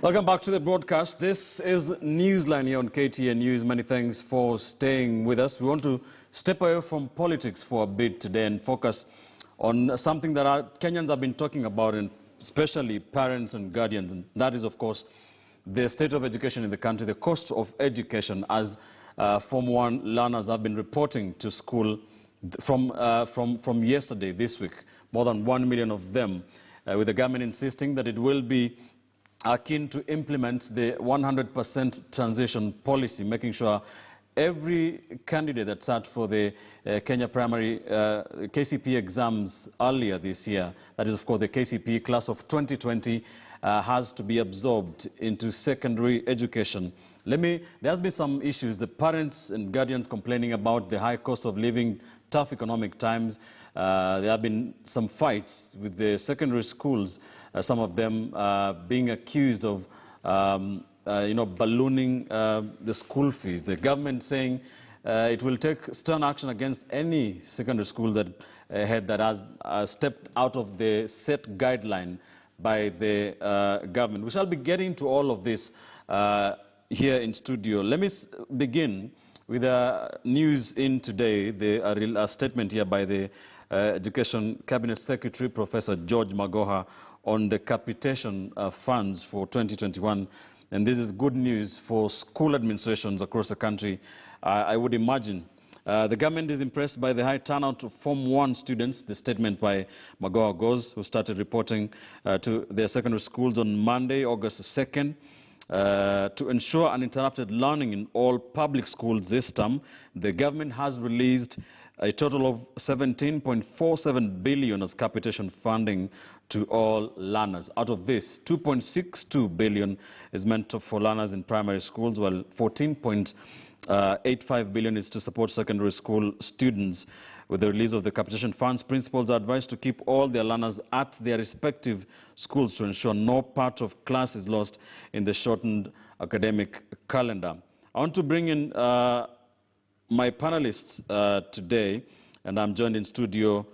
Welcome back to the broadcast. This is Newsline here on KTN News. Many thanks for staying with us. We want to step away from politics for a bit today and focus on something that our Kenyans have been talking about, and especially parents and guardians. And that is, of course, the state of education in the country, the cost of education, as Form 1 learners have been reporting to school from yesterday, this week. More than 1 million of them, with the government insisting that it will be keen to implement the 100% transition policy, making sure every candidate that sat for the Kenya primary KCP exams earlier this year, that is, of course, the KCP class of 2020, has to be absorbed into secondary education. There has been some issues. The parents and guardians complaining about the high cost of living, tough economic times. There have been some fights with the secondary schools, some of them being accused of ballooning the school fees. The government saying it will take stern action against any secondary school that has stepped out of the set guideline by the government. We shall be getting to all of this here in studio. Let me begin with news in today, a statement here by the Education Cabinet Secretary, Professor George Magoha, on the capitation funds for 2021. And this is good news for school administrations across the country. I would imagine the government is impressed by the high turnout of Form 1 students. The statement by Magoha goes, who started reporting to their secondary schools on Monday, August 2nd. To ensure uninterrupted learning in all public schools this term, the government has released a total of 17.47 billion as capitation funding to all learners. Out of this, 2.62 billion is meant for learners in primary schools, while 14.85 billion is to support secondary school students. With the release of the capitation funds, principals are advised to keep all their learners at their respective schools to ensure no part of class is lost in the shortened academic calendar. I want to bring in my panelists today, and I'm joined in studio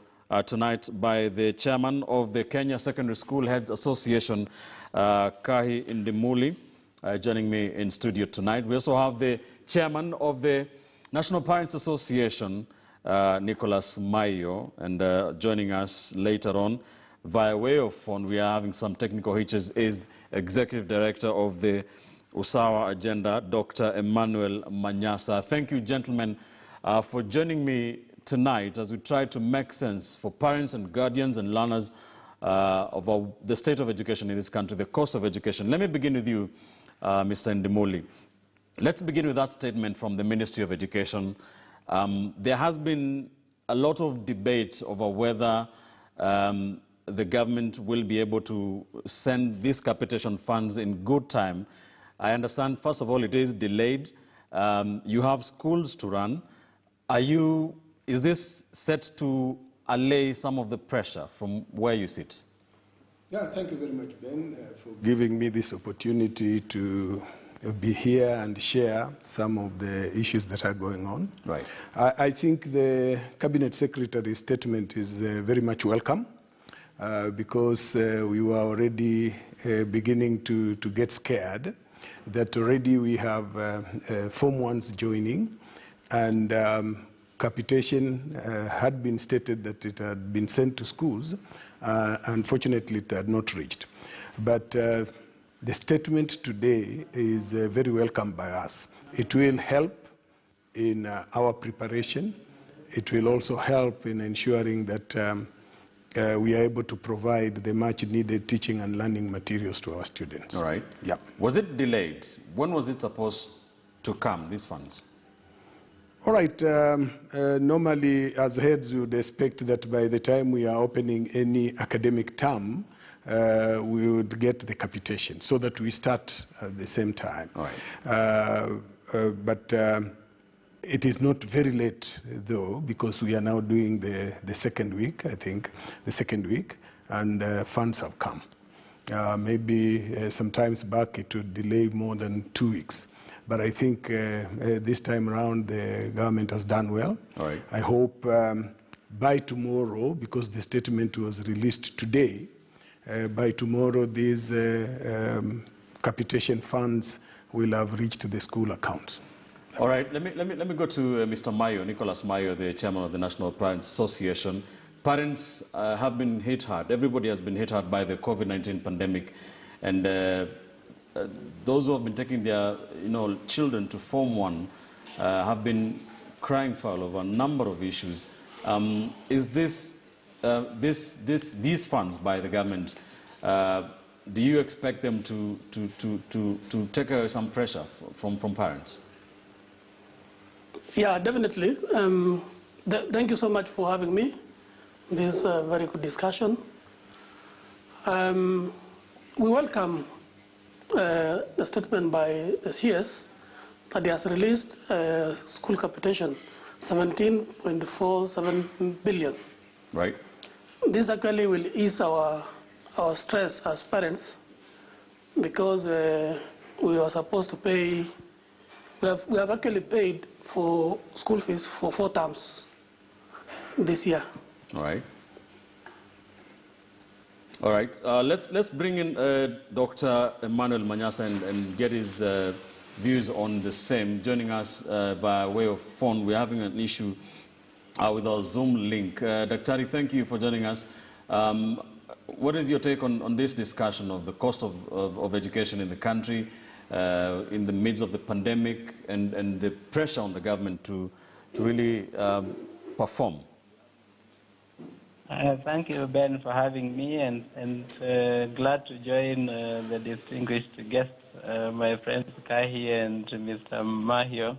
tonight by the chairman of the Kenya Secondary School Heads Association, Kahi Ndimuli, joining me in studio tonight. We also have the chairman of the National Parents Association, Nicholas Mayo, and joining us later on via way of phone, we are having some technical hitches, is Executive Director of the Usawa Agenda, Dr. Emmanuel Manyasa. Thank you, gentlemen, for joining me tonight as we try to make sense for parents and guardians and learners of the state of education in this country, the cost of education. Let me begin with you, Mr. Ndimuli. Let's begin with that statement from the Ministry of Education. There has been a lot of debate over whether the government will be able to send these capitation funds in good time. I understand, first of all, it is delayed. You have schools to run. Is this set to allay some of the pressure from where you sit? Yeah, thank you very much, Ben, for giving me this opportunity to be here and share some of the issues that are going on. Right. I think the Cabinet Secretary's statement is very much welcome because we were already beginning to get scared that already we have Form 1s joining, and capitation had been stated that it had been sent to schools. Unfortunately, it had not reached. But the statement today is very welcome by us. It will help in our preparation. It will also help in ensuring that we are able to provide the much needed teaching and learning materials to our students. All right. Yeah. Was it delayed? When was it supposed to come, these funds? All right. Normally, as heads, we would expect that by the time we are opening any academic term, we would get the capitation so that we start at the same time. All right. But it is not very late, though, because we are now doing the second week, I think, the second week, and funds have come. Maybe sometimes back it would delay more than 2 weeks. But I think this time around the government has done well. All right. I hope by tomorrow, because the statement was released today, by tomorrow these capitation funds will have reached the school accounts. All right, let me go to Mr. Mayo, Nicholas Mayo, the chairman of the National Parents Association. Parents have been hit hard. Everybody has been hit hard by the COVID-19 pandemic, and those who have been taking their children to Form 1 have been crying foul over a number of issues. Is these funds by the government? Do you expect them to take away some pressure from parents? Yeah, definitely. Thank you so much for having me. This is a very good discussion. We welcome the statement by the CS that he has released school capitation, 17.47 billion. Right. This actually will ease our stress as parents, because we are supposed to pay. We have actually paid for school fees for 4 terms this year. All right. All right. Let's bring in Dr. Emmanuel Manyasa and get his views on the same. Joining us by way of phone, we're having an issue with our Zoom link. Dr. thank you for joining us. What is your take on this discussion of the cost of education in the country in the midst of the pandemic and the pressure on the government to really perform? Thank you, Ben, for having me, and glad to join the distinguished guests, my friends Kahi and Mr. Mahio.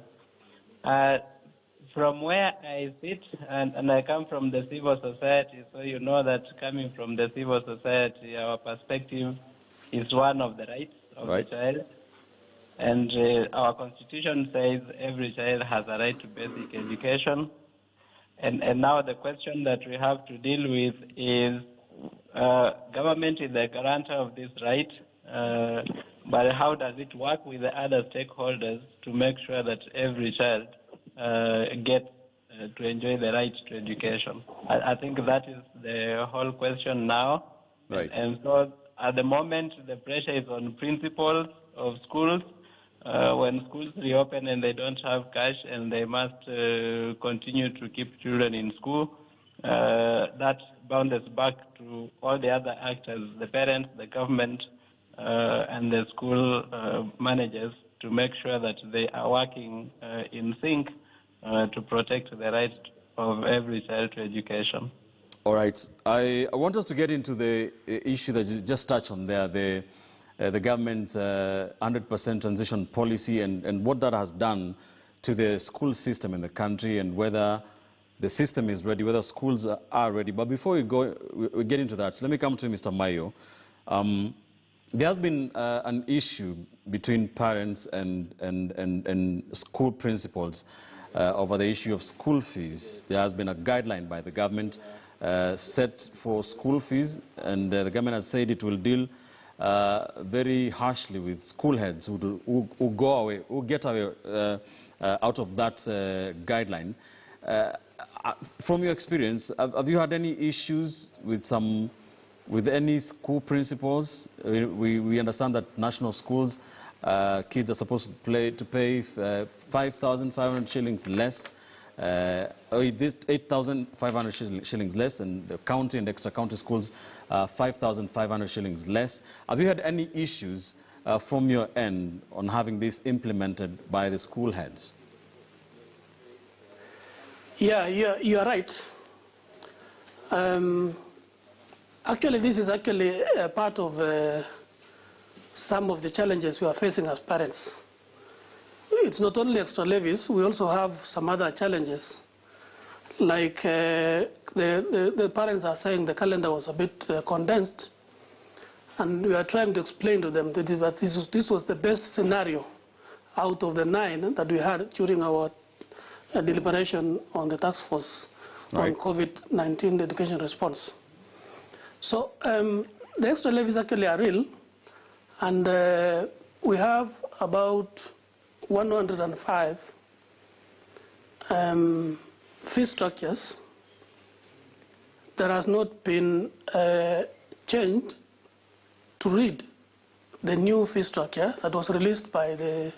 From where I sit, and I come from the civil society, so you know that coming from the civil society, our perspective is one of the rights of the child. And our constitution says every child has a right to basic education. And now the question that we have to deal with is government is the guarantor of this right, but how does it work with the other stakeholders to make sure that every child gets to enjoy the right to education? I think that is the whole question now. Right. And so at the moment, the pressure is on principals of schools. When schools reopen and they don't have cash and they must continue to keep children in school, that bounces back to all the other actors, the parents, the government, and the school managers, to make sure that they are working in sync to protect the right of every child to education. All right. I want us to get into the issue that you just touched on there, the government's 100% transition policy and what that has done to the school system in the country, and whether the system is ready, whether schools are ready. But before we get into that, let me come to Mr. Mayo. There has been an issue between parents and school principals over the issue of school fees. There has been a guideline by the government set for school fees, and the government has said it will deal very harshly with school heads who go away, who get away out of that guideline. From your experience, have you had any issues with any school principals? We understand that national schools, kids are supposed to pay 5,500 shillings less, 8,500 shillings less, and the county and extra county schools 5,500 shillings less. Have you had any issues from your end on having this implemented by the school heads? Yeah, you are right. Actually, this is actually a part of some of the challenges we are facing as parents. It's not only extra levies, we also have some other challenges. Like the parents are saying the calendar was a bit condensed, and we are trying to explain to them that this was the best scenario out of the 9 that we had during our deliberation on the task force on COVID-19 education response. So the extra levies actually are real, and we have about 105 fee structures that has not been changed to read the new fee structure that was released by the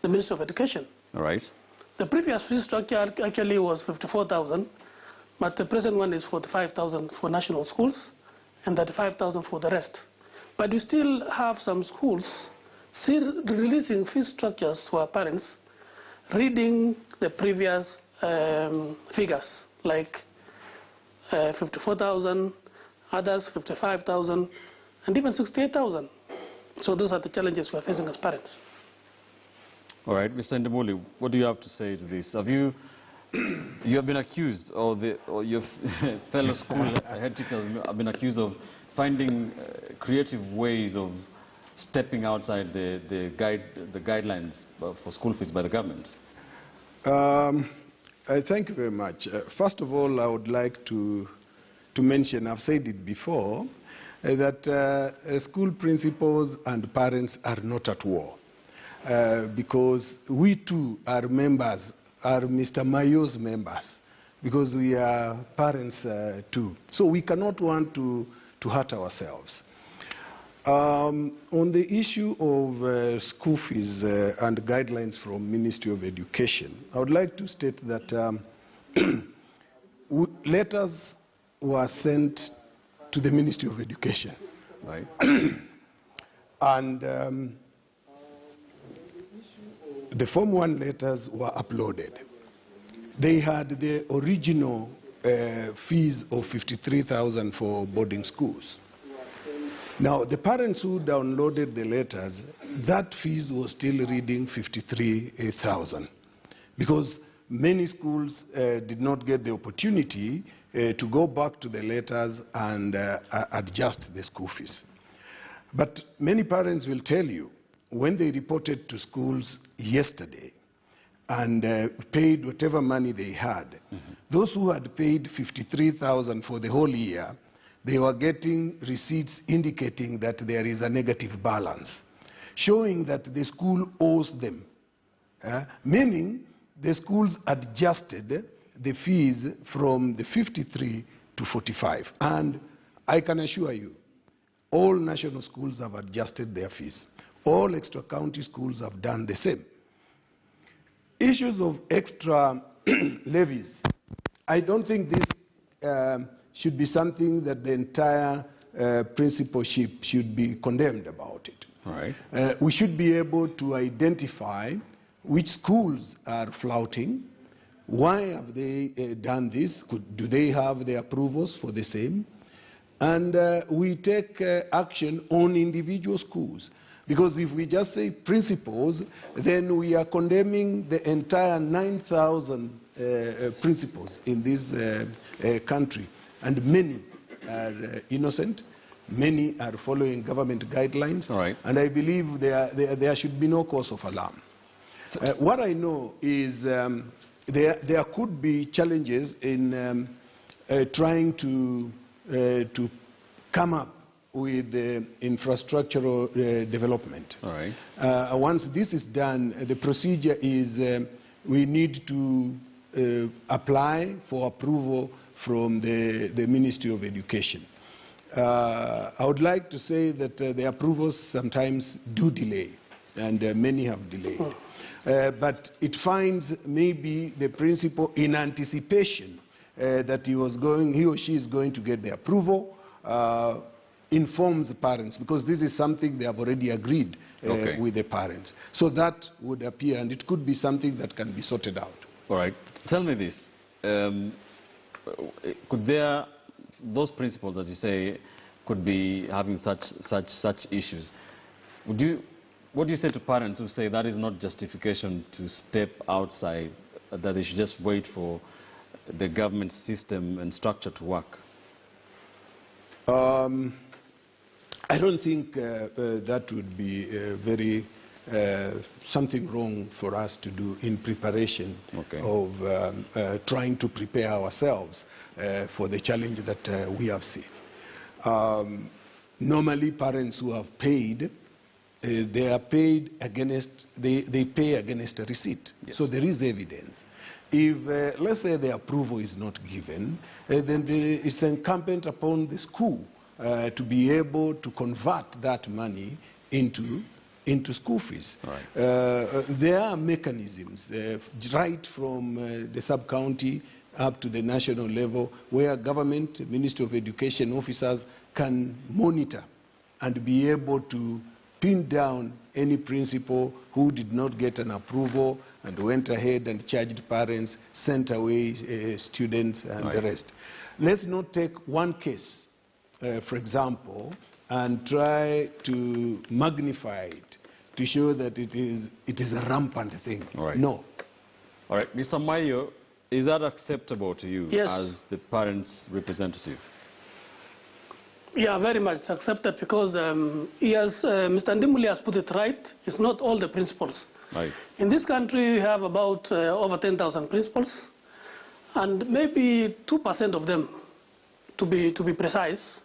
Ministry of Education. All right. The previous fee structure actually was 54,000, but the present one is 45,000 for national schools and 35,000 for the rest. But we still have some schools still releasing fee structures to our parents, reading the previous figures, like 54,000, others 55,000, and even 68,000. So those are the challenges we are facing as parents. All right, Mr. Ndimuli, what do you have to say to this? Have you have been accused, or your fellow school head teachers have been accused of finding creative ways of stepping outside the guidelines for school fees by the government? Thank you very much. First of all, I would like to mention, I've said it before, that school principals and parents are not at war. Because we too are members, are Mr. Mayo's members, because we are parents too. So we cannot want to hurt ourselves. On the issue of school fees and guidelines from Ministry of Education, I would like to state that letters were sent to the Ministry of Education. Right. And the Form 1 letters were uploaded. They had the original fees of 53,000 for boarding schools. Now, the parents who downloaded the letters, that fees was still reading 53,000 because many schools did not get the opportunity to go back to the letters and adjust the school fees. But many parents will tell you, when they reported to schools yesterday and paid whatever money they had, those who had paid 53,000 for the whole year, they were getting receipts indicating that there is a negative balance, showing that the school owes them, meaning the schools adjusted the fees from the 53 to 45. And I can assure you, all national schools have adjusted their fees. All extra county schools have done the same. Issues of extra levies, I don't think this should be something that the entire principalship should be condemned about it. All right. We should be able to identify which schools are flouting, why have they done this, do they have the approvals for the same, and we take action on individual schools. Because if we just say principals, then we are condemning the entire 9,000 principals in this country. And many are innocent, many are following government guidelines, all right. And I believe there should be no cause of alarm. What I know is there could be challenges in trying to come up with infrastructural development. All right. Once this is done, the procedure is we need to apply for approval from the Ministry of Education. I would like to say that the approvals sometimes do delay, and many have delayed. But it finds maybe the principal in anticipation that he or she is going to get the approval, informs the parents, because this is something they have already agreed with the parents. So that would appear, and it could be something that can be sorted out. All right. Tell me this. Could those principals that you say could be having such issues, what do you say to parents who say that is not justification to step outside, that they should just wait for the government system and structure to work? I don't think that would be very something wrong for us to do in preparation of trying to prepare ourselves for the challenge that we have seen. Normally, parents who have paid, they are paid against, they pay against a receipt. Yes. So there is evidence. If, let's say, the approval is not given, then it's incumbent upon the school to be able to convert that money into school fees. Right. There are mechanisms right from the sub-county up to the national level where government, Ministry of Education officers can monitor and be able to pin down any principal who did not get an approval and went ahead and charged parents, sent away students and the rest. Let's not take one case, for example, and try to magnify it to show that it is a rampant thing. Right. No. All right, Mr. Mayo, is that acceptable to you Yes. as the parents' representative? Yeah, very much accepted because Mr. Ndimuli has put it right. It's not all the principals. Right. In this country, we have about over 10,000 principals, and maybe 2% of them, to be precise,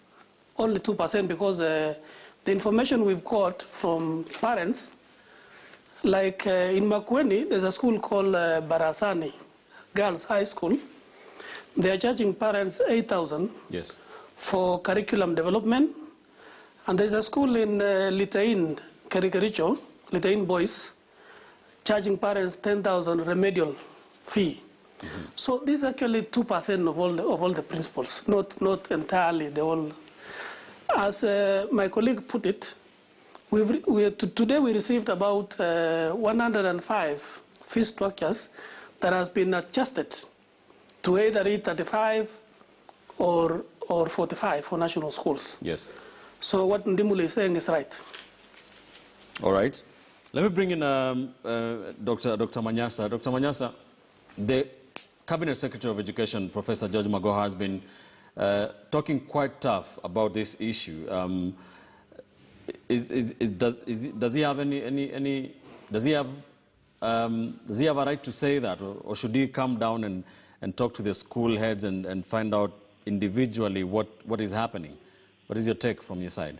only 2%, because the information we've got from parents, like in Makueni, there's a school called Barasani Girls High School. They are charging parents 8,000. Yes. For curriculum development. And there's a school in Litain, Kerikericho, Litain Boys, charging parents 10,000 remedial fee. Mm-hmm. So this is actually 2% of all the principals, not entirely the whole. As my colleague put it, today we received about 105 fee structures that has been adjusted to either E35 or 45 for national schools. Yes. So what Ndimuli is saying is right. All right. Let me bring in Dr. Manyasa. Dr. Manyasa, the Cabinet Secretary of Education, Professor George Magoha, has been talking quite tough about this issue. Does he have does he have a right to say that, or should he come down and talk to the school heads and find out individually what is happening? What is your take from your side?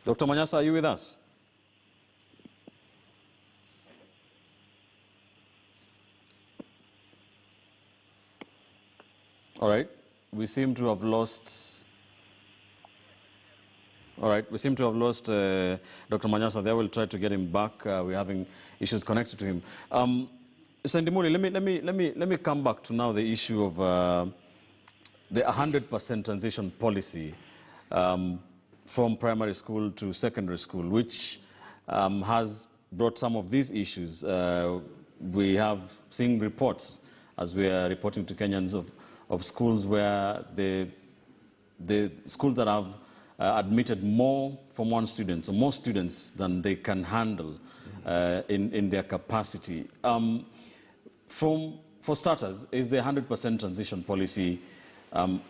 Dr. Manyasa, are you with us? All right, we seem to have lost. All right, we seem to have lost Dr. Manyasa there. We'll try to get him back. We're having issues connected to him. Sandimuli, let me come back to now the issue of the 100% transition policy from primary school to secondary school, which has brought some of these issues. We have seen reports, as we are reporting to Kenyans, of schools where the schools that have admitted more Form 1 students, or more students than they can handle in their capacity. For starters, is the 100% transition policy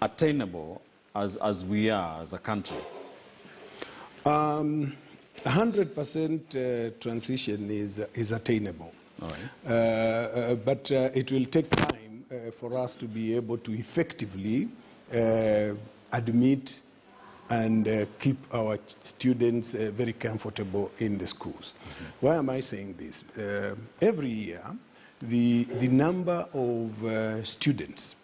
attainable as we are as a country? 100% transition is attainable. All right. But it will take time for us to be able to effectively admit and keep our students very comfortable in the schools. Mm-hmm. Why am I saying this? Every year, the number of students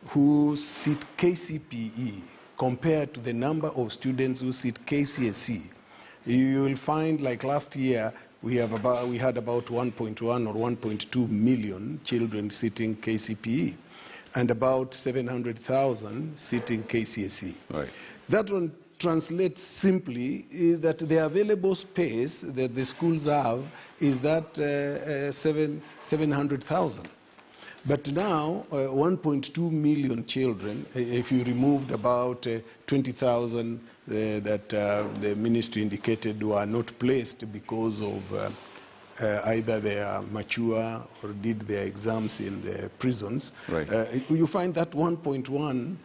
who sit KCPE compared to the number of students who sit KCSE, you will find, like last year, we had about 1.1 or 1.2 million children sitting KCPE, and about 700,000 sitting KCSE. Right. That one translates simply that the available space that the schools have is that 700,000. But now, 1.2 million children, if you removed about 20,000 that the ministry indicated were not placed because of either they are mature or did their exams in the prisons, right. You find that 1.1,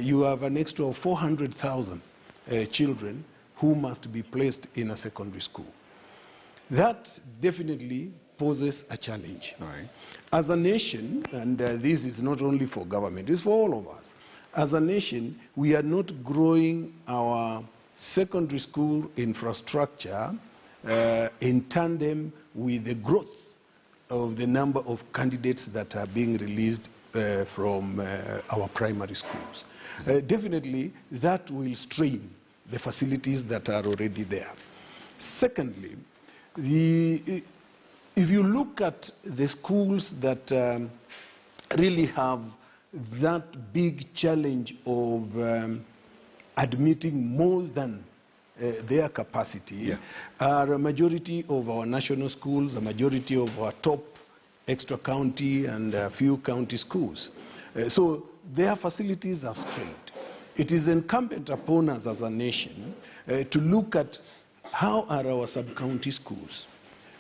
you have an extra of 400,000 children who must be placed in a secondary school. That definitely poses a challenge. Right. As a nation, and this is not only for government, it's for all of us. As a nation, we are not growing our secondary school infrastructure in tandem with the growth of the number of candidates that are being released from our primary schools. definitely that will strain the facilities that are already there. Secondly, if you look at the schools that really have that big challenge of admitting more than their capacity, are a majority of our national schools, a majority of our top extra county and a few county schools. So their facilities are strained. It is incumbent upon us as a nation to look at how are our sub-county schools,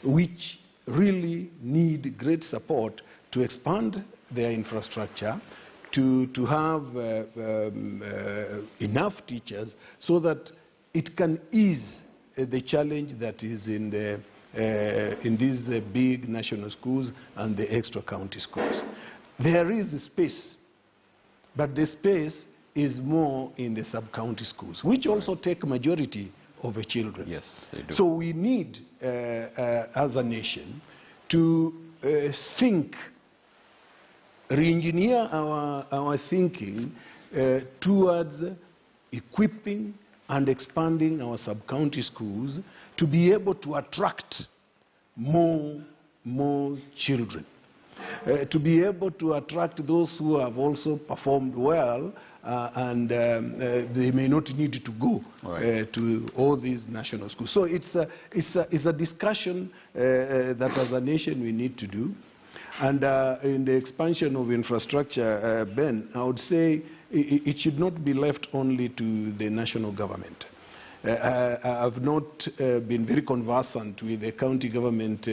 which really need great support to expand their infrastructure, to have enough teachers so that it can ease the challenge that is in these big national schools and the extra county schools. There is space, but the space is more in the sub-county schools, which also take majority of the children. Yes, they do. So we need, as a nation, to think, re-engineer our thinking towards equipping and expanding our sub-county schools to be able to attract more children, to be able to attract those who have also performed well and they may not need to go to all these national schools. So it's a discussion that as a nation we need to do. And in the expansion of infrastructure, Ben, I would say it should not be left only to the national government. I've not been very conversant with the county government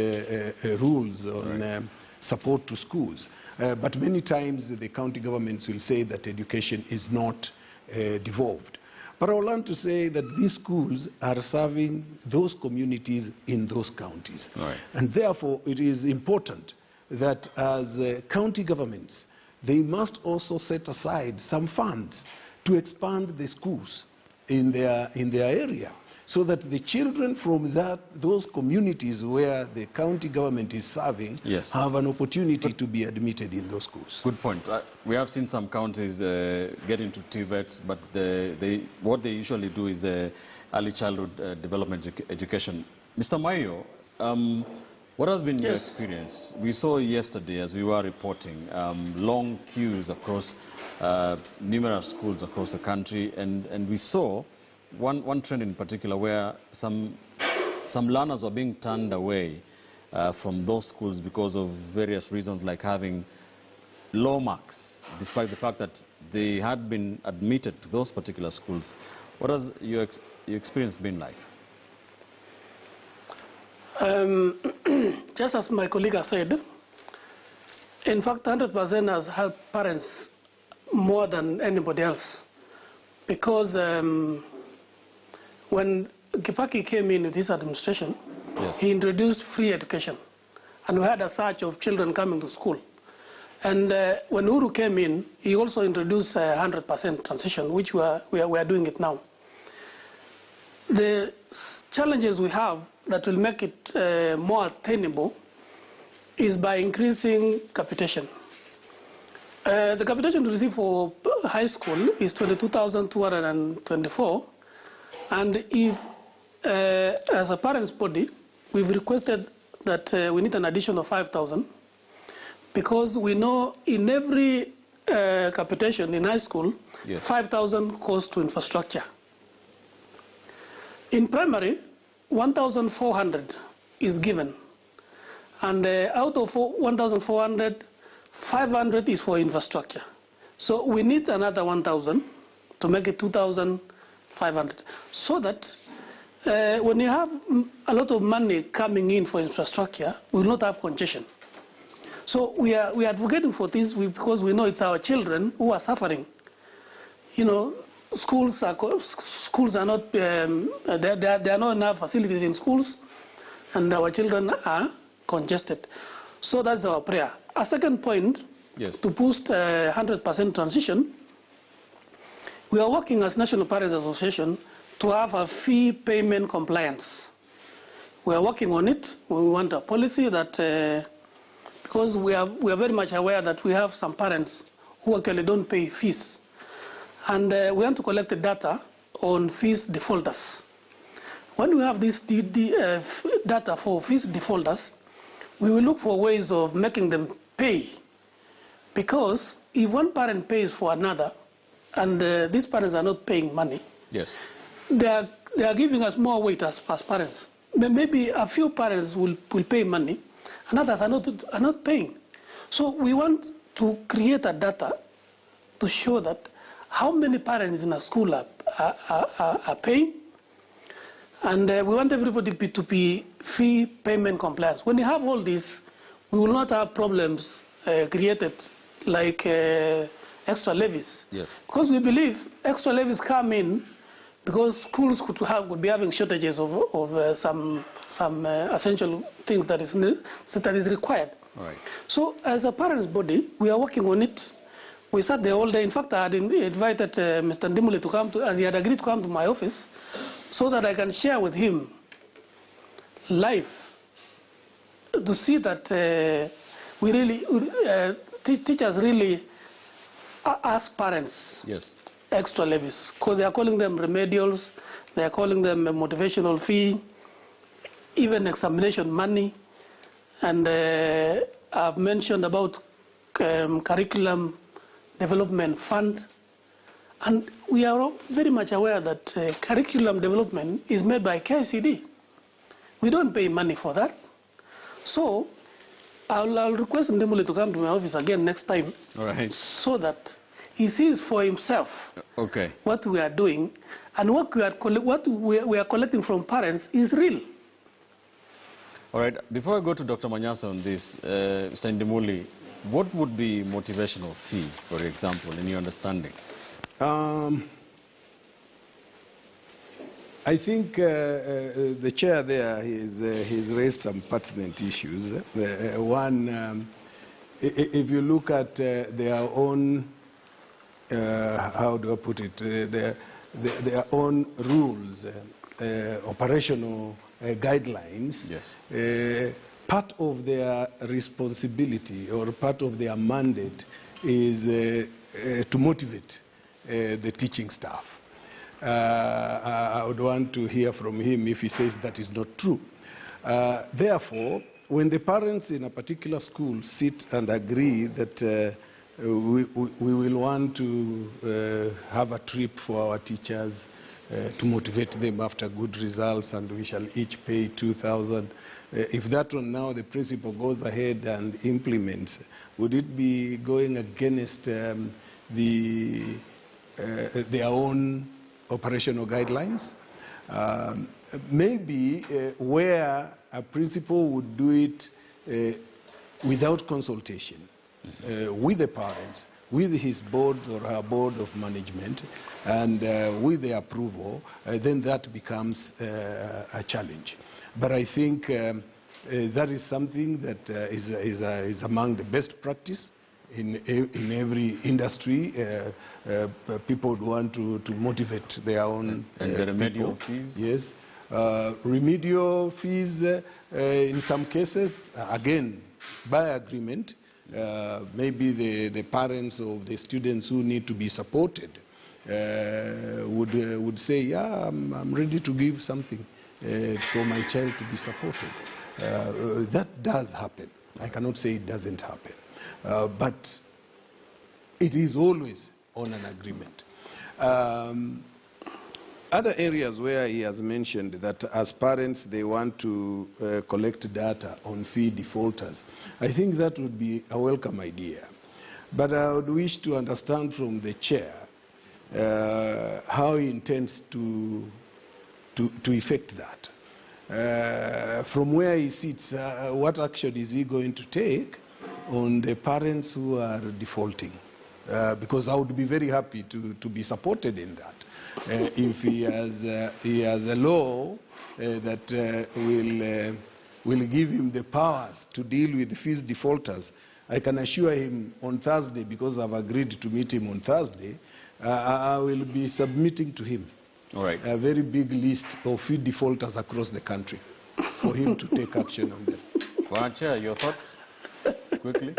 rules on support to schools. But many times the county governments will say that education is not devolved. But I would like to say that these schools are serving those communities in those counties. And therefore, it is important that as county governments, they must also set aside some funds to expand the schools in their area, so that the children from those communities where the county government is serving have an opportunity to be admitted in those schools. Good point. We have seen some counties get into TVETs, but what they usually do is early childhood development education. Mr. Mayo, what has been your experience? We saw yesterday, as we were reporting, long queues across numerous schools across the country, and we saw one trend in particular where some learners were being turned away from those schools because of various reasons, like having low marks, despite the fact that they had been admitted to those particular schools. What has your experience been like? Just as my colleague has said, in fact, 100% has helped parents more than anybody else, because when Kibaki came in with his administration, he introduced free education, and we had a surge of children coming to school. And when Uhuru came in, he also introduced 100% transition, which we are doing it now. The challenges we have that will make it more attainable is by increasing capitation. The capitation to receive for high school is 22,224, and if, as a parents' body, we've requested that we need an addition of 5,000, because we know in every capitation in high school, 5,000 goes to infrastructure. In primary, 1,400 is given, and out of 1,400, 500 is for infrastructure. So we need another 1,000 to make it 2,500, so that when you have a lot of money coming in for infrastructure, we will not have congestion. So we are advocating for this because we know it's our children who are suffering. You know, schools are not, there are not enough facilities in schools, and our children are congested. So that's our prayer. A second point, to boost 100% transition, we are working as National Parents Association to have a fee payment compliance. We are working on it. We want a policy that, because we are very much aware that we have some parents who actually don't pay fees. And we want to collect the data on fees defaulters. When we have this data for fees defaulters, we will look for ways of making them pay. Because if one parent pays for another, and these parents are not paying money, yes, they are giving us more weight as parents. Maybe a few parents will pay money, and others are not paying. So we want to create a data to show that how many parents in a school are paying, and we want everybody to be fee payment compliance. When you have all this, we will not have problems created like extra levies. Yes. Because we believe extra levies come in because schools could be having shortages of some essential things that is required. All right. So as a parents' body, we are working on it. We sat there all day. In fact, I had invited Mr. Ndimuli to come and he had agreed to come to my office so that I can share with him live to see that we really, teachers really ask parents yes, extra levies, because they are calling them remedials, they are calling them a motivational fee, even examination money, and I've mentioned about curriculum development fund, and we are all very much aware that curriculum development is made by KICD. We don't pay money for that. So I'll request Ndemule to come to my office again next time, all right, so that he sees for himself okay, what we are doing, and what we are collecting from parents is real. all right. Before I go to Dr. Manyasa on this, Mr. Ndimuli, what would be motivational fee, for example, in your understanding? I think the chair there, he's raised some pertinent issues. One, if you look at their own, how do I put it, their own rules, operational guidelines, yes, part of their responsibility or part of their mandate is to motivate the teaching staff. I would want to hear from him if he says that is not true. Therefore, when the parents in a particular school sit and agree that we will want to have a trip for our teachers to motivate them after good results, and we shall each pay 2,000. If that one now the principal goes ahead and implements, would it be going against their own operational guidelines? Maybe where a principal would do it without consultation with the parents, with his board or her board of management, and with their approval, then that becomes a challenge. But I think that is something that is among the best practice in every industry. People would want to motivate their own and the remedial people. fees? Yes. Remedial fees, in some cases, again, by agreement, maybe the parents of the students who need to be supported would say, yeah, I'm ready to give something for my child to be supported. That does happen. I cannot say it doesn't happen. But it is always on an agreement. Other areas where he has mentioned that as parents they want to collect data on fee defaulters, I think that would be a welcome idea. But I would wish to understand from the chair how he intends to effect that. From where he sits, what action is he going to take on the parents who are defaulting? Because I would be very happy to be supported in that. If he has a law that will give him the powers to deal with fees defaulters, I can assure him on Thursday, because I've agreed to meet him on Thursday, I will be submitting to him a very big list of fee defaulters across the country for him to take action on them. Well, Chair, your thoughts, quickly?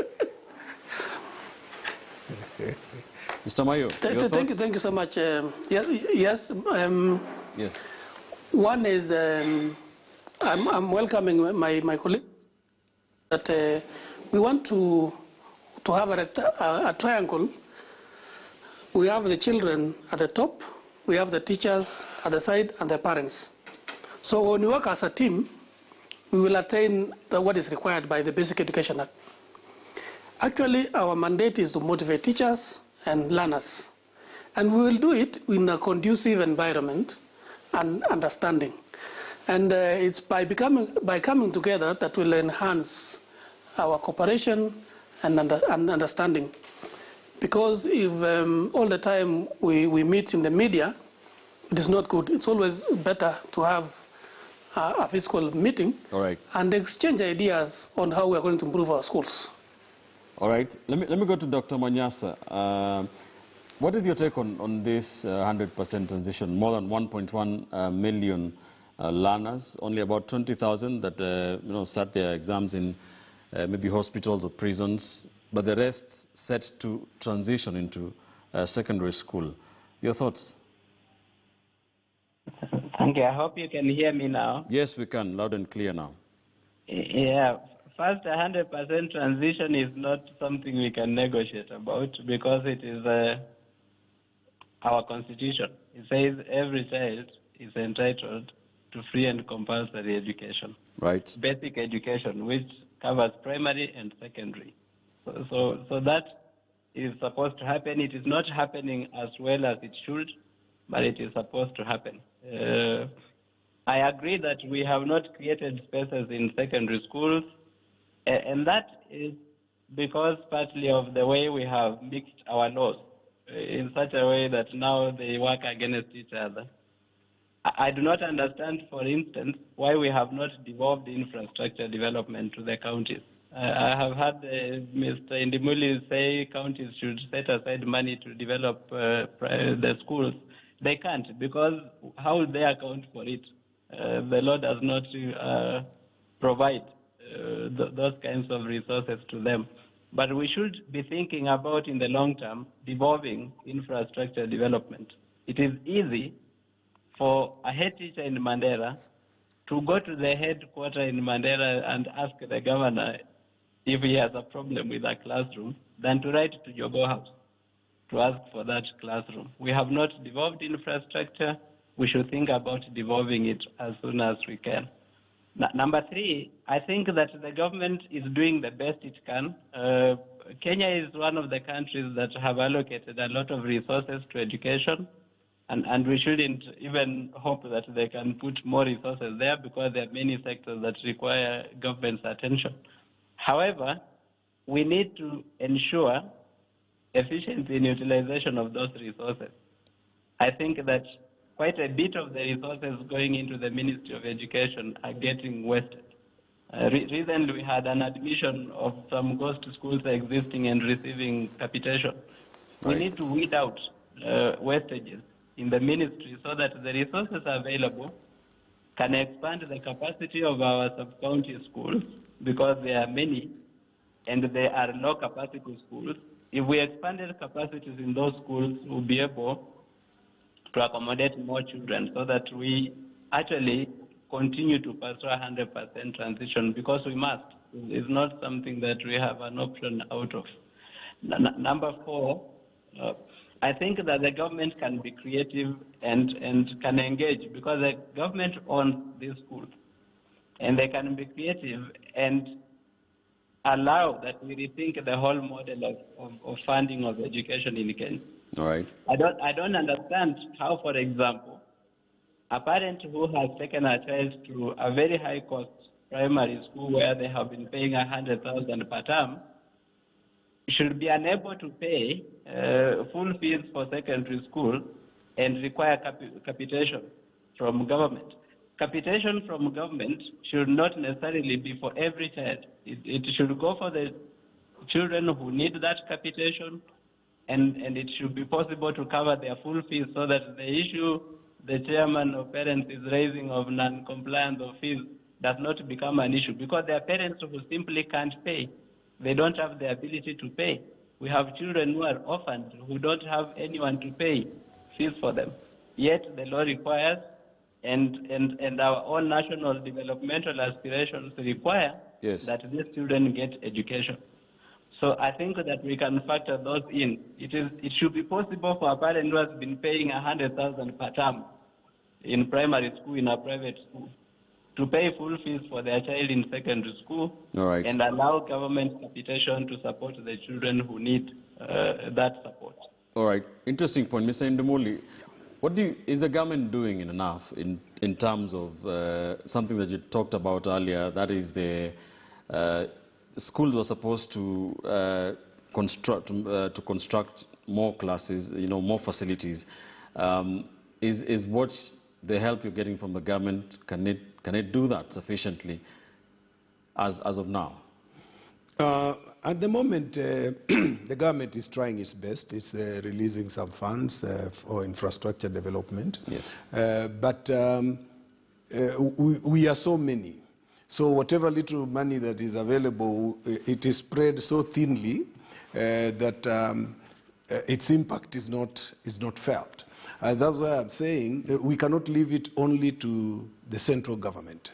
Mr. Mayo, your thoughts? Thank you so much. Yes. Yes. One is I'm welcoming my colleague that we want to have a triangle. We have the children at the top, we have the teachers at the side, and the parents. So when we work as a team, we will attain what is required by the Basic Education Act. Actually, our mandate is to motivate teachers and learners. And we will do it in a conducive environment and understanding. And it's by coming together that will enhance our cooperation and understanding. Because if all the time we meet in the media, it is not good. It's always better to have a physical meeting and exchange ideas on how we are going to improve our schools. All right. Let me go to Dr. Manyasa. What is your take on this 100% transition? More than 1.1 million learners, only about 20,000 that sat their exams in maybe hospitals or prisons, but the rest set to transition into secondary school. Your thoughts? Thank you. I hope you can hear me now. Yes, we can, loud and clear now. Yeah. First, 100% transition is not something we can negotiate about because it is our constitution. It says every child is entitled to free and compulsory education. Right. Basic education, which covers primary and secondary. So that is supposed to happen. It is not happening as well as it should, but it is supposed to happen. I agree that we have not created spaces in secondary schools, and that is because partly of the way we have mixed our laws in such a way that now they work against each other. I do not understand, for instance, why we have not devolved infrastructure development to the counties. I have had Mr. Indimuli say counties should set aside money to develop the schools. They can't, because how will they account for it? The law does not provide those kinds of resources to them. But we should be thinking about, in the long term, devolving infrastructure development. It is easy for a head teacher in Mandera to go to the headquarters in Mandera and ask the governor if he has a problem with a classroom than to write to Jogo House to ask for that classroom. We have not devolved infrastructure. We should think about devolving it as soon as we can. Number three, I think that the government is doing the best it can. Kenya is one of the countries that have allocated a lot of resources to education, and we shouldn't even hope that they can put more resources there because there are many sectors that require government's attention. However, we need to ensure efficiency in utilization of those resources. I think that quite a bit of the resources going into the Ministry of Education are getting wasted. Recently, we had an admission of some ghost schools existing and receiving capitation. We need to weed out wastages in the ministry so that the resources available can expand the capacity of our sub-county schools, because there are many and they are low-capacity schools. If we expanded capacities in those schools, we'll be able to accommodate more children so that we actually continue to pursue 100% transition, because we must. It's not something that we have an option out of. Number four, I think that the government can be creative and can engage, because the government owns these schools, and they can be creative and allow that we rethink the whole model of funding of education in Kenya. All right. I don't understand how, for example, a parent who has taken a child to a very high-cost primary school where they have been paying 100,000 per term should be unable to pay full fees for secondary school and require capitation from government. Capitation from government should not necessarily be for every child. It should go for the children who need that capitation, and it should be possible to cover their full fees, so that the issue the chairman of parents is raising of non-compliance of fees does not become an issue, because there are parents who simply can't pay. They don't have the ability to pay. We have children who are orphaned, who don't have anyone to pay fees for them. Yet the law requires, and our own national developmental aspirations require that these children get education. So I think that we can factor those in. It should be possible for a parent who has been paying 100,000 per term in primary school, in a private school, to pay full fees for their child in secondary school, and allow government capitation to support the children who need that support. All right. Interesting point. Mr. Ndumuli, is the government doing enough in terms of something that you talked about earlier, that is the schools were supposed to construct more classes, more facilities. Is what the help you're getting from the government, can it do that sufficiently as of now? At the moment, the government is trying its best. It's releasing some funds for infrastructure development. Yes. But we are so many. So whatever little money that is available, it is spread so thinly that its impact is not felt. That's why I'm saying we cannot leave it only to the central government.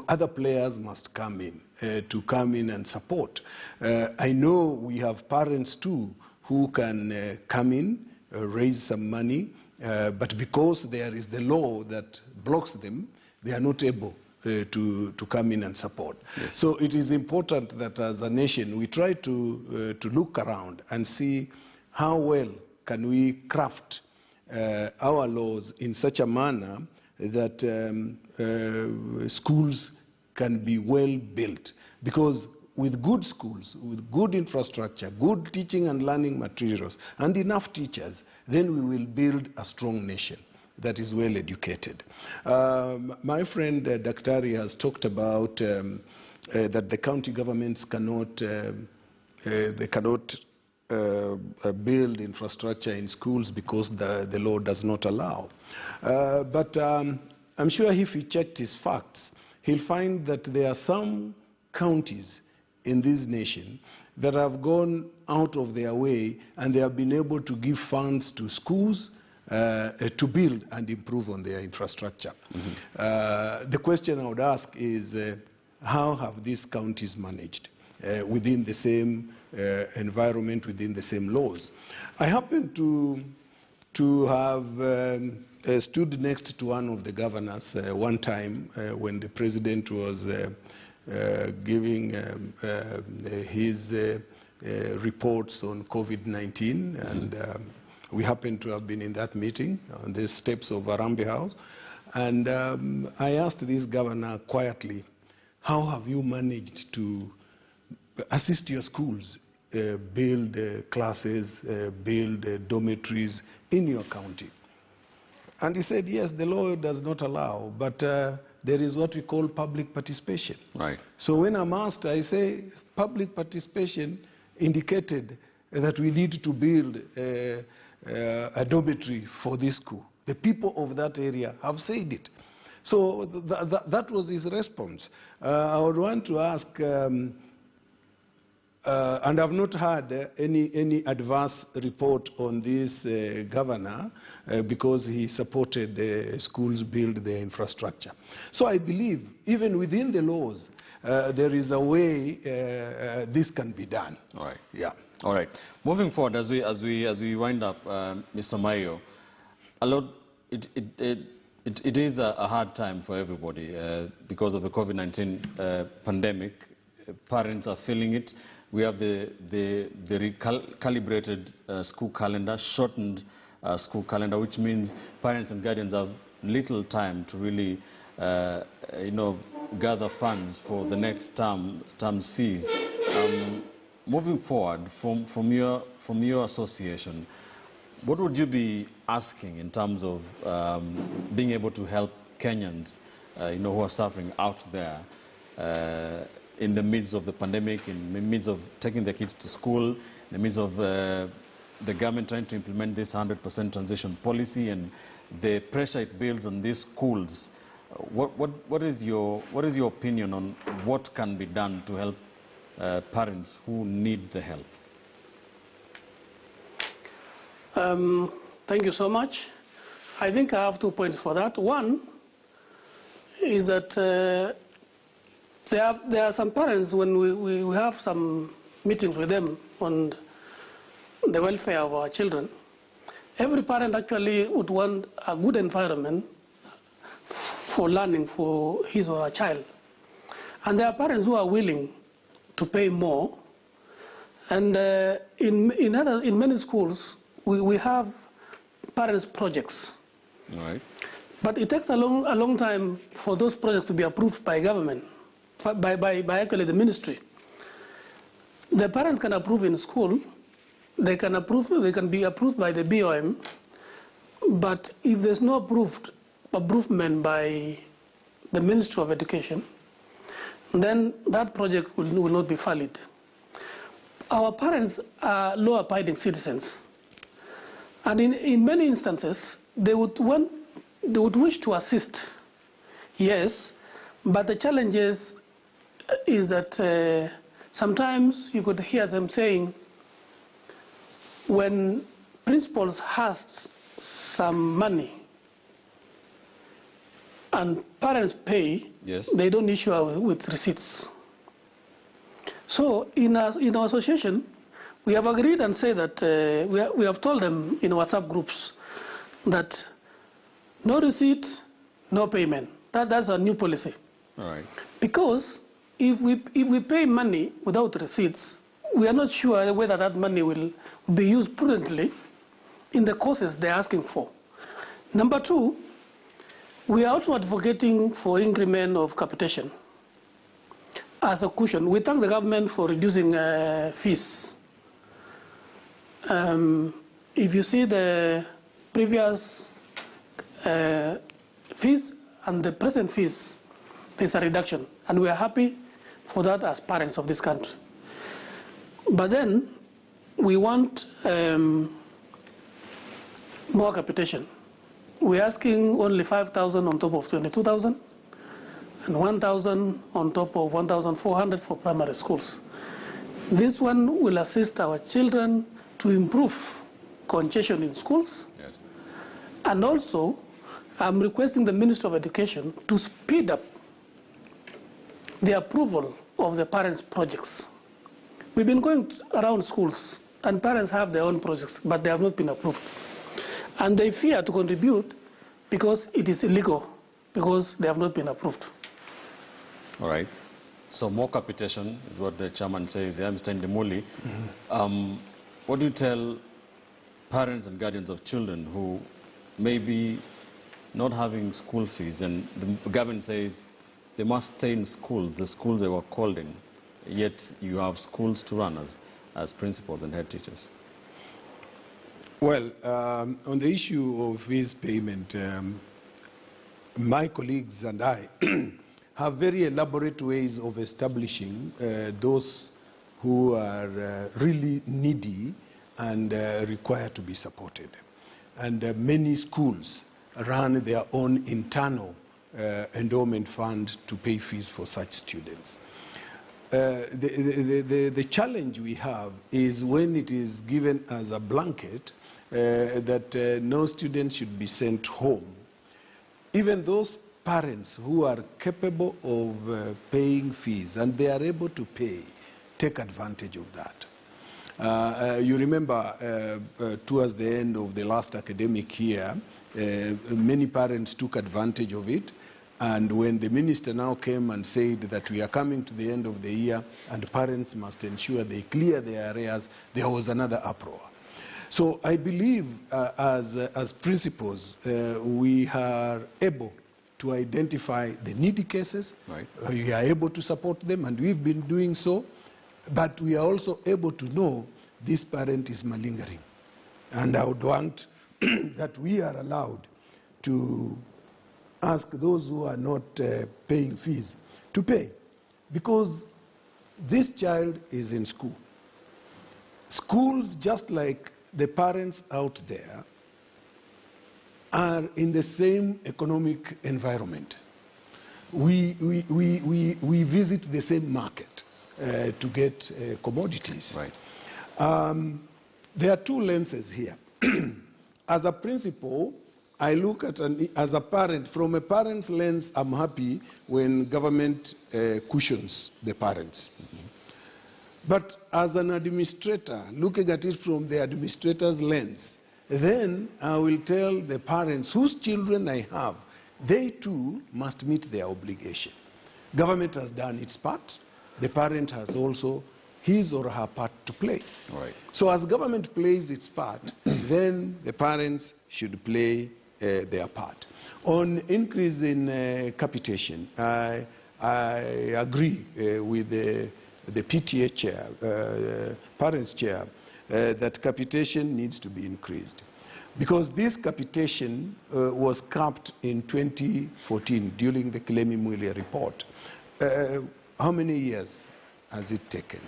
Other players must come in and support. I know we have parents too who can come in, raise some money, but because there is the law that blocks them, they are not able to come in and support. Yes. So it is important that as a nation we try to look around and see how well can we craft our laws in such a manner that schools can be well built. Because with good schools, with good infrastructure, good teaching and learning materials, and enough teachers, then we will build a strong nation that is well educated. My friend Daktari has talked about that the county governments cannot build infrastructure in schools because the law does not allow. But I'm sure if he checked his facts, he'll find that there are some counties in this nation that have gone out of their way and they have been able to give funds to schools to build and improve on their infrastructure. Mm-hmm. The question I would ask is, how have these counties managed within the same environment, within the same laws? I happen to have stood next to one of the governors one time when the president was giving his reports on COVID-19, and we happened to have been in that meeting on the steps of Arambe House. And I asked this governor quietly, how have you managed to assist your schools, build classes, build dormitories in your county? And he said, yes, the law does not allow, but there is what we call public participation. Right. So when I'm asked, I say public participation indicated that we need to build a dormitory for this school. The people of that area have said it. So that was his response. I would want to ask, and I've not had any adverse report on this governor because he supported schools build their infrastructure. So I believe even within the laws, there is a way this can be done. All right. Yeah. All right. Moving forward, as we wind up, Mr. Mayo, it is a hard time for everybody because of the COVID-19 pandemic. Parents are feeling it. We have the recalibrated school calendar, shortened school calendar, which means parents and guardians have little time to really, gather funds for the next term's fees. Moving forward, from your association, what would you be asking in terms of being able to help Kenyans, who are suffering out there in the midst of the pandemic, in the midst of taking their kids to school, in the midst of the government trying to implement this 100% transition policy and the pressure it builds on these schools? What is your opinion on what can be done to help parents who need the help? Thank you so much. I think I have 2 points for that. One is that there are some parents, when we have some meetings with them on the welfare of our children, every parent actually would want a good environment for learning for his or her child. And there are parents who are willing to pay more. And in many schools, we have parents' projects. Right. But it takes a long time for those projects to be approved by government, by actually the ministry. The parents can approve in school. They can be approved by the BOM. But if there's no approvement by the Ministry of Education, then that project will not be valid. Our parents are law-abiding citizens. And in many instances, they would wish to assist, yes, but the challenge is that sometimes you could hear them saying, when principals has some money and parents pay, yes, they don't issue with receipts. So in our association, we have agreed and say that we have told them in WhatsApp groups that no receipt, no payment. That's our new policy. All right. Because if we pay money without receipts, we are not sure whether that money will be used prudently in the courses they're asking for. Number two, we are also advocating for increment of capitation as a cushion. We thank the government for reducing fees. If you see the previous fees and the present fees, there's a reduction, and we are happy for that as parents of this country. But then we want more capitation. We're asking only 5,000 on top of 22,000 and 1,000 on top of 1,400 for primary schools. This one will assist our children to improve congestion in schools. Yes. And also, I'm requesting the Ministry of Education to speed up the approval of the parents' projects. We've been going around schools, and parents have their own projects, but they have not been approved. And they fear to contribute because it is illegal, because they have not been approved. All right. So more capitation is what the chairman says. I'm Mr. Ndimuli. Mm-hmm. What do you tell parents and guardians of children who may be not having school fees, and the government says they must stay in school, the schools they were called in, yet you have schools to run as principals and head teachers? Well, on the issue of fees payment, my colleagues and I have very elaborate ways of establishing those who are really needy and require to be supported. And many schools run their own internal endowment fund to pay fees for such students. The challenge we have is when it is given as a blanket that no student should be sent home. Even those parents who are capable of paying fees and they are able to pay, take advantage of that. You remember towards the end of the last academic year, many parents took advantage of it. And when the minister now came and said that we are coming to the end of the year and parents must ensure they clear their arrears, there was another uproar. So I believe as principals, we are able to identify the needy cases. Right. We are able to support them, and we've been doing so. But we are also able to know this parent is malingering. And I would want that we are allowed to ask those who are not paying fees to pay, because this child is in school. Schools, just like the parents out there, are in the same economic environment. We visit the same market to get commodities. Right. There are two lenses here. As a principal, I look at, as a parent, from a parent's lens, I'm happy when government cushions the parents. But as an administrator, looking at it from the administrator's lens, then I will tell the parents whose children I have, they too must meet their obligation. Government has done its part. The parent has also his or her part to play. Right. So as government plays its part, then the parents should play their part. On increase in capitation, I agree with the PTA chair, parents chair, that capitation needs to be increased. Because this capitation was capped in 2014 during the Kilemi Mwilia report. How many years has it taken?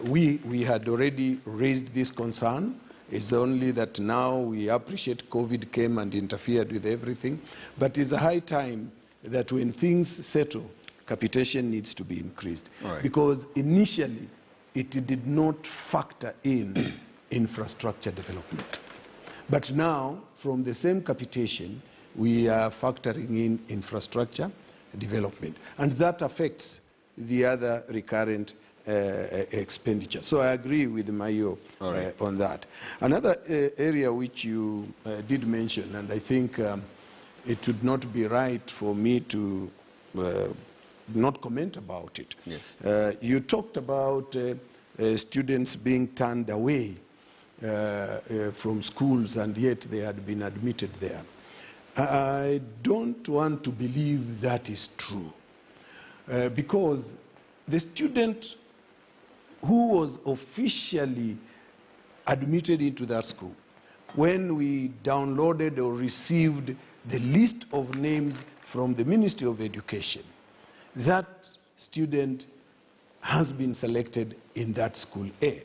We had already raised this concern. It's only that now we appreciate COVID came and interfered with everything. But it's a high time that when things settle, capitation needs to be increased. Right. Because initially, it did not factor in infrastructure development. But now, from the same capitation, we are factoring in infrastructure development. And that affects the other recurrent expenditure. So I agree with Mayo on that. Another area which you did mention, and I think it would not be right for me to not comment about it. Yes. You talked about students being turned away from schools, and yet they had been admitted there. I don't want to believe that is true, because the student who was officially admitted into that school, when we downloaded or received the list of names from the Ministry of Education, that student has been selected in that school A.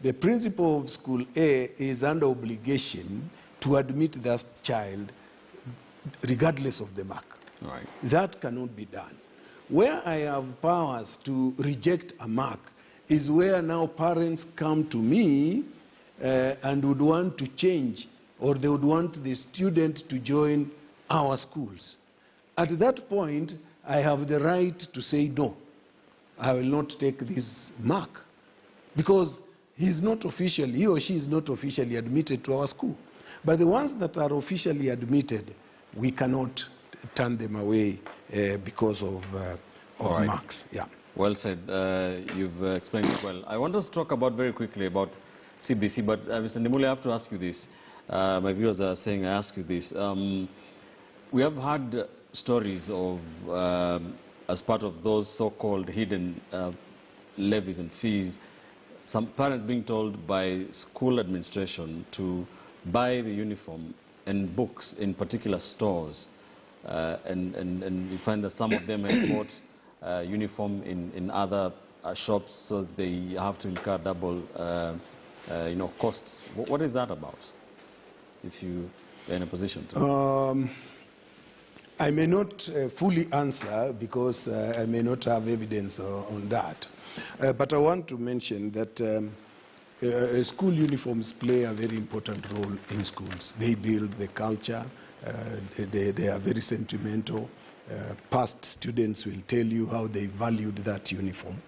The principal of school A is under obligation to admit that child regardless of the mark. Right. That cannot be done. Where I have powers to reject a mark is where now parents come to me and would want to change, or they would want the student to join our schools. At that point, I have the right to say no. I will not take this mark because he or she is not officially admitted to our school. But the ones that are officially admitted, we cannot turn them away because of right. marks. Yeah. Well said. You've explained it well. I want us to talk about very quickly about CBC, but Mr. Ndimule, I have to ask you this. My viewers are saying I ask you this. We have had stories of, as part of those so-called hidden levies and fees, some parents being told by school administration to buy the uniform and books in particular stores, and you find that some of them have bought uniform in other shops, so they have to incur double costs. What is that about, if you are in a position to? I may not fully answer because I may not have evidence on that. But I want to mention that school uniforms play a very important role in schools. They build the culture. They are very sentimental. Past students will tell you how they valued that uniform.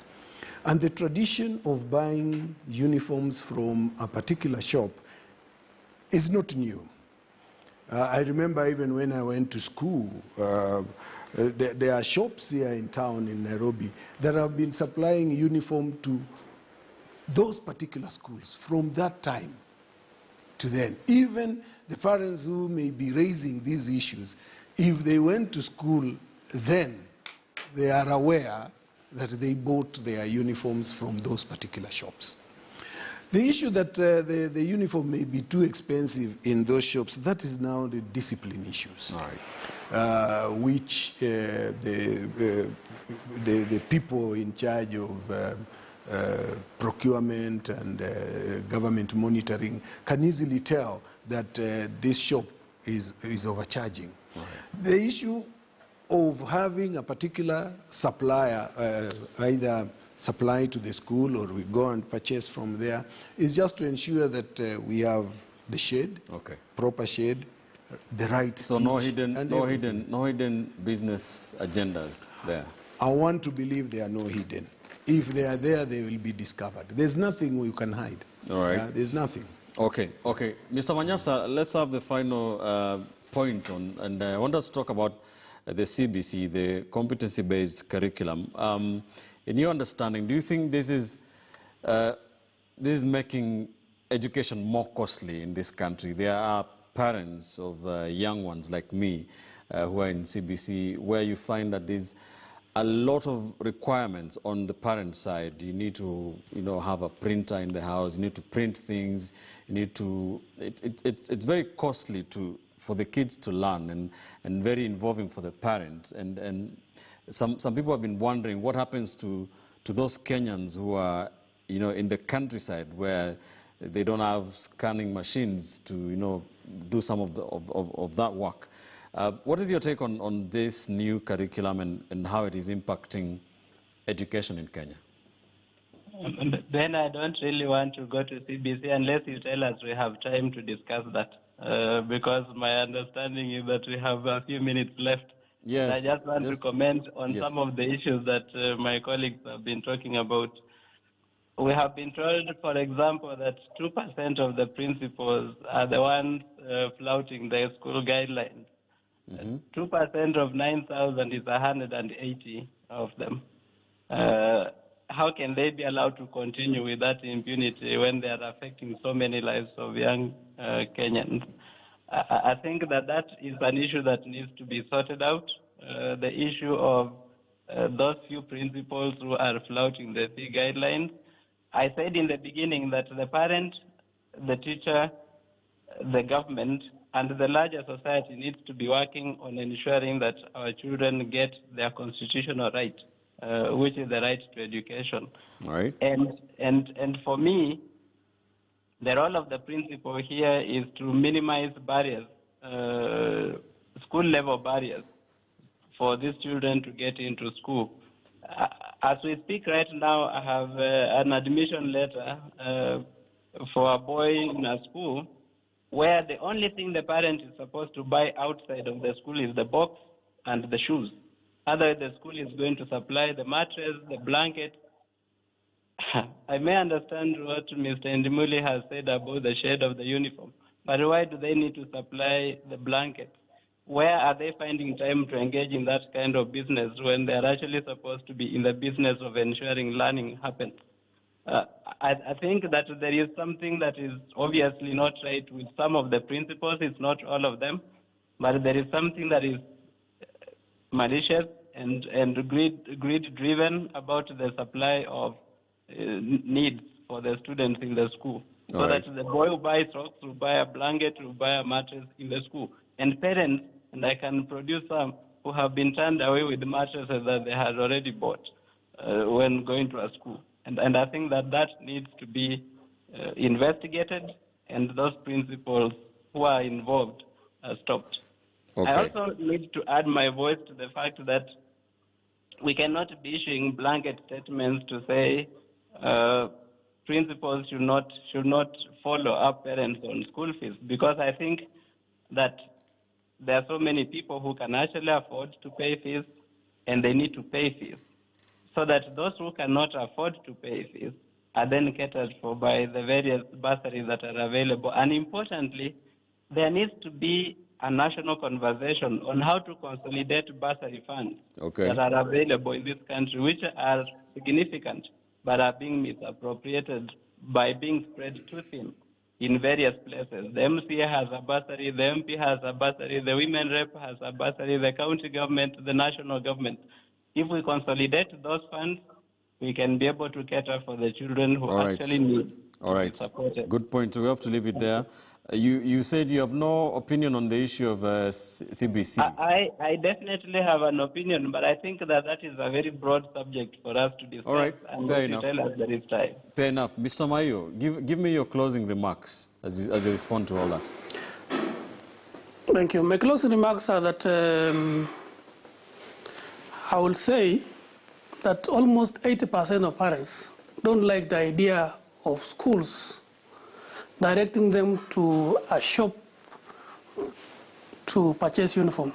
And the tradition of buying uniforms from a particular shop is not new. I remember even when I went to school, there are shops here in town in Nairobi that have been supplying uniform to those particular schools from that time to then. Even the parents who may be raising these issues, if they went to school then, they are aware that they bought their uniforms from those particular shops. The issue that the uniform may be too expensive in those shops, that is now the discipline issues. Right. Which the people in charge of procurement and government monitoring can easily tell that this shop is overcharging. Right. The issue of having a particular supplier, either supply to the school or we go and purchase from there. It's just to ensure that we have the shade, proper shade, the right so stitch, no hidden business agendas there. I want to believe there are no hidden. If they are there, they will be discovered. There's nothing we can hide. All right. Yeah, there's nothing. Okay. Mr. Manyasa, let's have the final point on, and I want us to talk about the CBC, the competency-based curriculum. In your understanding, do you think this is making education more costly in this country? There are parents of young ones like me who are in CBC, where you find that there's a lot of requirements on the parent side. You need to, have a printer in the house. You need to print things. You need to. It's very costly for the kids to learn, and very involving for the parents. And some people have been wondering what happens to those Kenyans who are, in the countryside where they don't have scanning machines to, do some of that work. What is your take on this new curriculum and how it is impacting education in Kenya? Ben, I don't really want to go to CBC unless you tell us we have time to discuss that, because my understanding is that we have a few minutes left. Yes. And I just want to comment on some of the issues that my colleagues have been talking about. We have been told, for example, that 2% of the principals are the ones flouting the school guidelines. 2% of 9,000 is 180 of them. How can they be allowed to continue with that impunity when they are affecting so many lives of young Kenyans? I think that is an issue that needs to be sorted out. The issue of those few principals who are flouting the fee guidelines. I said in the beginning that the parent, the teacher, the government, and the larger society needs to be working on ensuring that our children get their constitutional right, which is the right to education. All right. And for me, the role of the principal here is to minimize barriers, school-level barriers, for these children to get into school. As we speak right now, I have an admission letter for a boy in a school where the only thing the parent is supposed to buy outside of the school is the box and the shoes. Otherwise, the school is going to supply the mattress, the blanket. I may understand what Mr. Ndimuli has said about the shade of the uniform, but why do they need to supply the blanket? Where are they finding time to engage in that kind of business when they're actually supposed to be in the business of ensuring learning happens? I think that there is something that is obviously not right with some of the principles. It's not all of them, but there is something that is malicious and greed-driven about the supply of needs for the students in the school. So that the boy who buys socks, who buy a blanket, who buy a mattress in the school. And parents, and I can produce some, who have been turned away with mattresses that they had already bought when going to a school. And I think that needs to be investigated, and those principals who are involved are stopped. Okay. I also need to add my voice to the fact that we cannot be issuing blanket statements to say principals should not follow up parents on school fees, because I think that there are so many people who can actually afford to pay fees, and they need to pay fees, so that those who cannot afford to pay fees are then catered for by the various bursaries that are available. And importantly, there needs to be a national conversation on how to consolidate bursary funds that are available in this country, which are significant, but are being misappropriated by being spread too thin in various places. The MCA has a bursary, the MP has a bursary, the women rep has a bursary, the county government, the national government. If we consolidate those funds, we can be able to cater for the children who actually need to be supported. Good point. We have to leave it there. You said you have no opinion on the issue of CBC. I definitely have an opinion, but I think that is a very broad subject for us to discuss. All right, fair enough. Tell us there is time. Fair enough. Mr. Mayo, give me your closing remarks as you respond to all that. Thank you. My closing remarks are that I will say that almost 80% of parents don't like the idea of schools directing them to a shop to purchase uniform.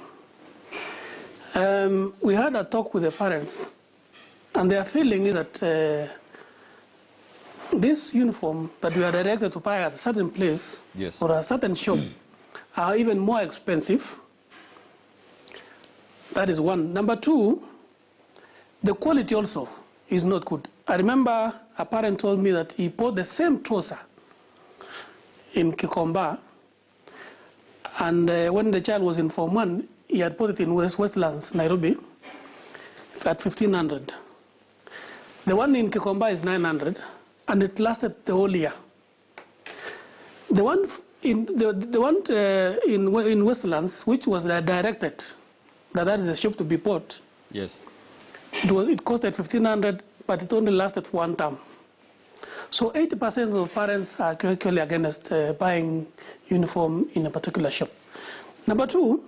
We had a talk with the parents, and their feeling is that this uniform that we are directed to buy at a certain place or a certain shop are even more expensive. That is one. Number two, the quality also is not good. I remember a parent told me that he bought the same trouser in Kikomba, and when the child was in Form 1, he had bought it in Westlands, Nairobi, at 1,500. The one in Kikomba is 900, and it lasted the whole year. The one in in Westlands, which was directed, that is a shop to be bought. Yes. It costed 1,500, but it only lasted for one term. So 80% of parents are actually against buying uniform in a particular shop. Number two,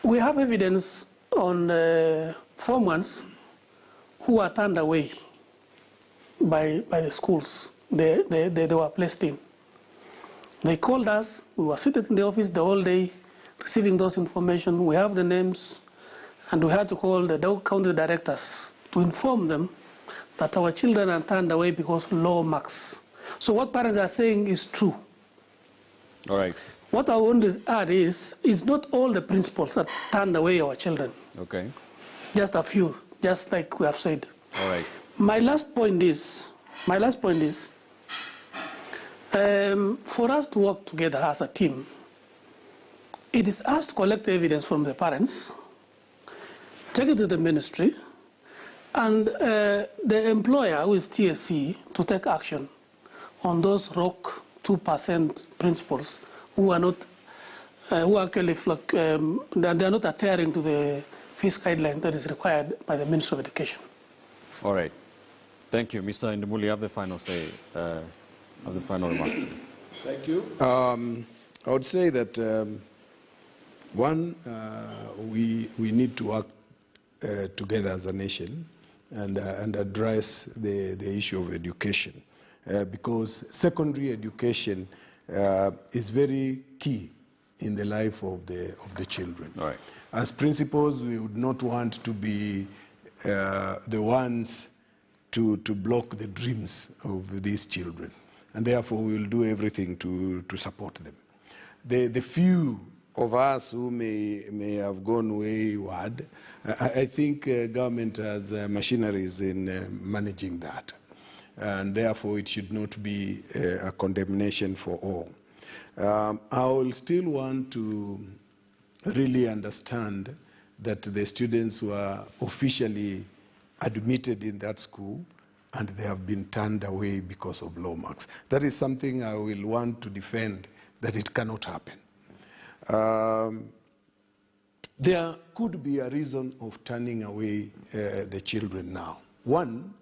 we have evidence on Form 1s who are turned away by the schools they were placed in. They called us. We were sitting in the office the whole day receiving those information. We have the names, and we had to call the county directors to inform them that our children are turned away because of low marks. So what parents are saying is true. All right. What I want to add is, it's not all the principals that turned away our children. Okay. Just a few, just like we have said. All right. My last point is, for us to work together as a team, it is us to collect evidence from the parents, take it to the ministry, and the employer, who is TSC, to take action on those rock 2% principals who are not, who actually, they are not adhering to the fees guideline that is required by the Ministry of Education. All right. Thank you. Mr. Ndimuli, you have the final say, have the final remark. Thank you. I would say that, one, we need to work together as a nation and address the issue of education, because secondary education is very key in the life of the children. All right. As principals, we would not want to be the ones to block the dreams of these children, and therefore we will do everything to support them. The few of us who may have gone wayward, I think government has machineries in managing that, and therefore it should not be a condemnation for all. I will still want to really understand that the students were officially admitted in that school and they have been turned away because of low marks. That is something I will want to defend, that it cannot happen. There could be a reason of turning away the children now. One,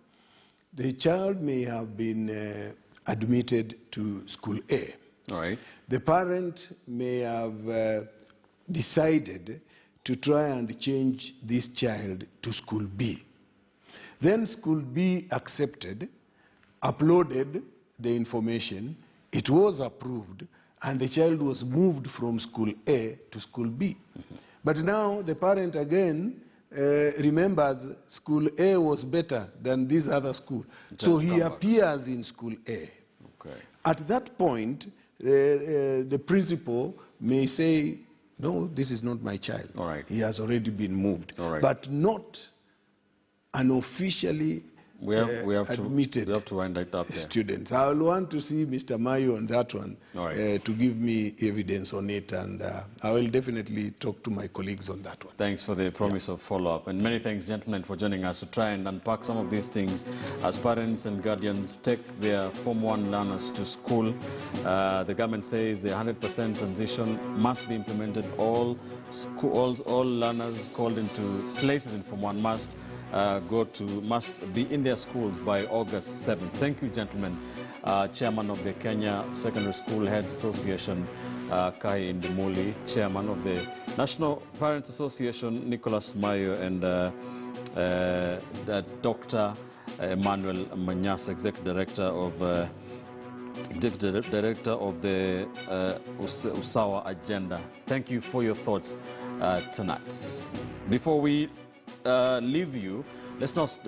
the child may have been admitted to school A. All right. The parent may have decided to try and change this child to school B. Then school B accepted, uploaded the information, it was approved, and the child was moved from school A to school B. Mm-hmm. But now the parent again remembers school A was better than this other school. So he appears in school A. Okay. At that point, the principal may say, no, this is not my child. All right. He has already been moved. All right. But not an officially admitted we have to wind it up student. I will want to see Mr. Mayo on that one, all right, to give me evidence on it, and I will definitely talk to my colleagues on that one. Thanks for the promise of follow-up, and many thanks, gentlemen, for joining us to try and unpack some of these things as parents and guardians take their Form 1 learners to school. The government says the 100% transition must be implemented. All learners called into places in Form 1 must be in their schools by August 7th. Thank you, gentlemen. Chairman of the Kenya Secondary School Heads Association, Kai Ndimuli, Chairman of the National Parents Association, Nicholas Mayo, and Dr. Emmanuel Manyas, Executive Director of the Usawa Agenda. Thank you for your thoughts tonight. Before we leave you, let's not